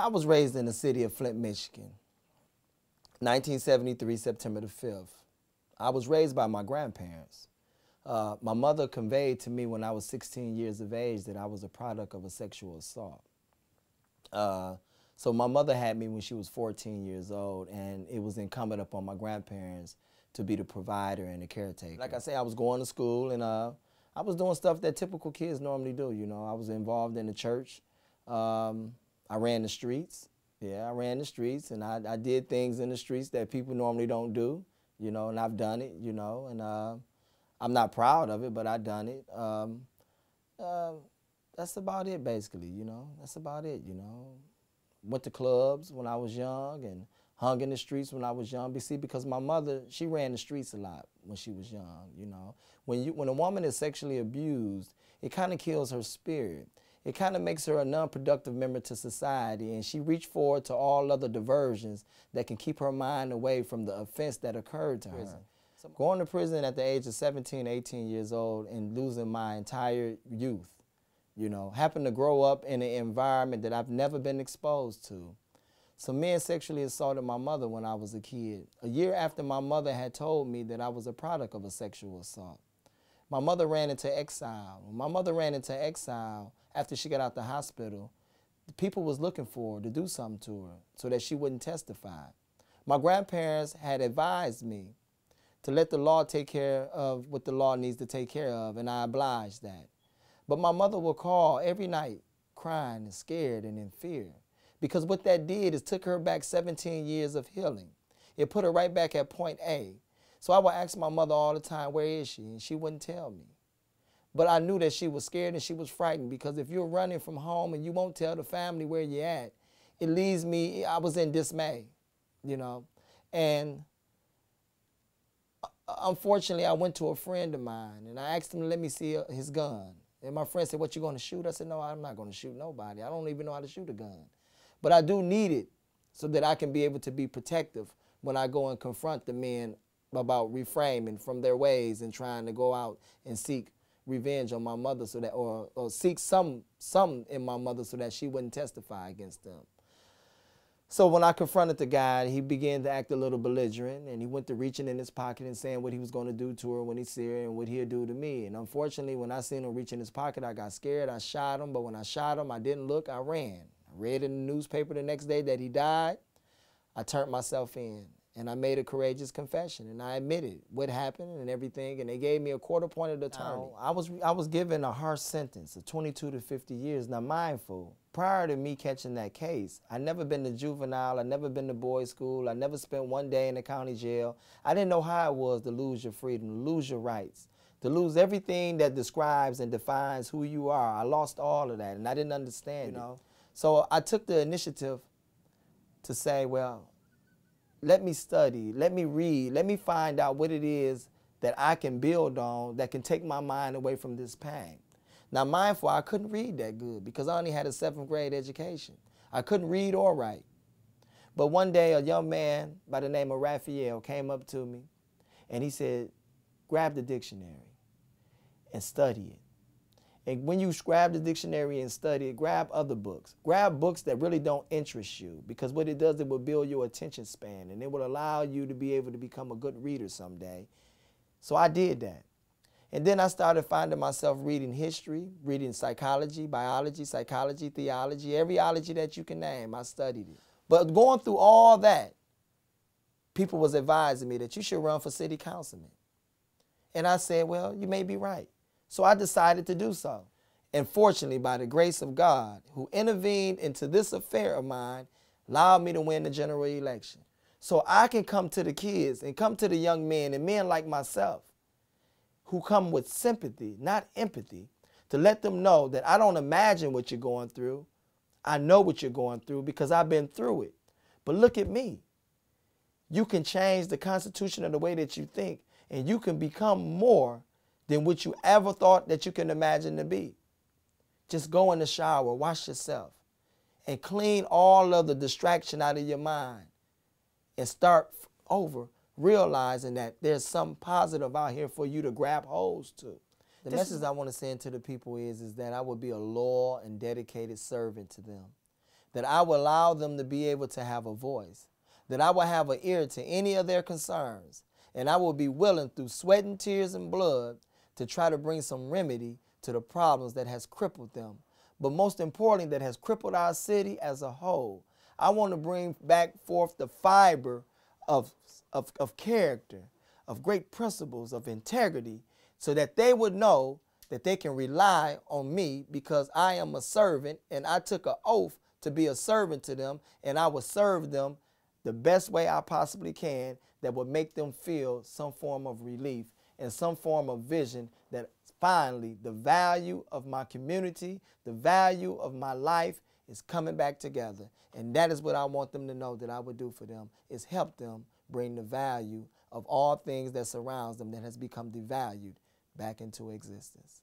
I was raised in the city of Flint, Michigan, 1973, September the 5th. I was raised by my grandparents. My mother conveyed to me when I was 16 years of age that I was a product of a sexual assault. So my mother had me when she was 14 years old, and it was incumbent upon my grandparents to be the provider and the caretaker. Like I say, I was going to school, and I was doing stuff that typical kids normally do. You know, I was involved in the church. I ran the streets. Yeah, I ran the streets, and I did things in the streets that people normally don't do, you know, and I've done it, you know, and I'm not proud of it, but I've done it. That's about it, basically, you know. That's about it, you know. Went to clubs when I was young and hung in the streets when I was young. See, because my mother, she ran the streets a lot when she was young, you know. When a woman is sexually abused, it kind of kills her spirit. It kind of makes her a non-productive member to society, and she reached forward to all other diversions that can keep her mind away from the offense that occurred to her. So going to prison at the age of 17, 18 years old and losing my entire youth, you know, happened to grow up in an environment that I've never been exposed to. Some men sexually assaulted my mother when I was a kid, a year after my mother had told me that I was a product of a sexual assault. My mother ran into exile. When my mother ran into exile after she got out the hospital, the people was looking for her to do something to her so that she wouldn't testify. My grandparents had advised me to let the law take care of what the law needs to take care of, and I obliged that. But my mother would call every night crying and scared and in fear, because what that did is took her back 17 years of healing. It put her right back at point A. So I would ask my mother all the time, where is she? And she wouldn't tell me. But I knew that she was scared and she was frightened, because if you're running from home and you won't tell the family where you're at, it leaves me, I was in dismay, you know. And unfortunately, I went to a friend of mine and I asked him to let me see his gun. And my friend said, what, you going to shoot? I said, no, I'm not going to shoot nobody. I don't even know how to shoot a gun. But I do need it so that I can be able to be protective when I go and confront the men about reframing from their ways and trying to go out and seek revenge on my mother, so that, or seek some in my mother so that she wouldn't testify against them. So when I confronted the guy, he began to act a little belligerent, and he went to reaching in his pocket and saying what he was going to do to her when he see her and what he'd do to me. And unfortunately, when I seen him reach in his pocket, I got scared. I shot him, but when I shot him, I didn't look, I ran. I read in the newspaper the next day that he died. I turned myself in, and I made a courageous confession, and I admitted what happened and everything, and they gave me a quarter-point attorney. I was given a harsh sentence of 22 to 50 years. Now, mindful, prior to me catching that case, I never been to juvenile, I never been to boys' school, I never spent one day in the county jail. I didn't know how it was to lose your freedom, to lose your rights, to lose everything that describes and defines who you are. I lost all of that, and I didn't understand it. You know? So I took the initiative to say, well, let me study, let me read, let me find out what it is that I can build on that can take my mind away from this pain. Now, mindful, I couldn't read that good because I only had a 7th grade education. I couldn't read or write. But one day, a young man by the name of Raphael came up to me, and he said, grab the dictionary and study it. And when you grab the dictionary and study it, grab other books. Grab books that really don't interest you, because what it does, it will build your attention span, and it will allow you to be able to become a good reader someday. So I did that. And then I started finding myself reading history, reading psychology, biology, psychology, theology, every ology that you can name, I studied it. But going through all that, people was advising me that you should run for city councilman. And I said, well, you may be right. So I decided to do so. And fortunately, by the grace of God, who intervened into this affair of mine, allowed me to win the general election. So I can come to the kids and come to the young men and men like myself who come with sympathy, not empathy, to let them know that I don't imagine what you're going through. I know what you're going through because I've been through it. But look at me. You can change the Constitution of the way that you think, and you can become more than what you ever thought that you can imagine to be. Just go in the shower, wash yourself, and clean all of the distraction out of your mind, and start over realizing that there's something positive out here for you to grab holds to. The message I want to send to the people is that I would be a loyal and dedicated servant to them, that I will allow them to be able to have a voice, that I will have an ear to any of their concerns, and I will be willing through sweat and tears and blood to try to bring some remedy to the problems that has crippled them. But most importantly, that has crippled our city as a whole. I want to bring back forth the fiber of character, of great principles, of integrity, so that they would know that they can rely on me because I am a servant and I took an oath to be a servant to them, and I will serve them the best way I possibly can that would make them feel some form of relief and some form of vision that finally the value of my community, the value of my life is coming back together. And that is what I want them to know that I would do for them, is help them bring the value of all things that surrounds them that has become devalued back into existence.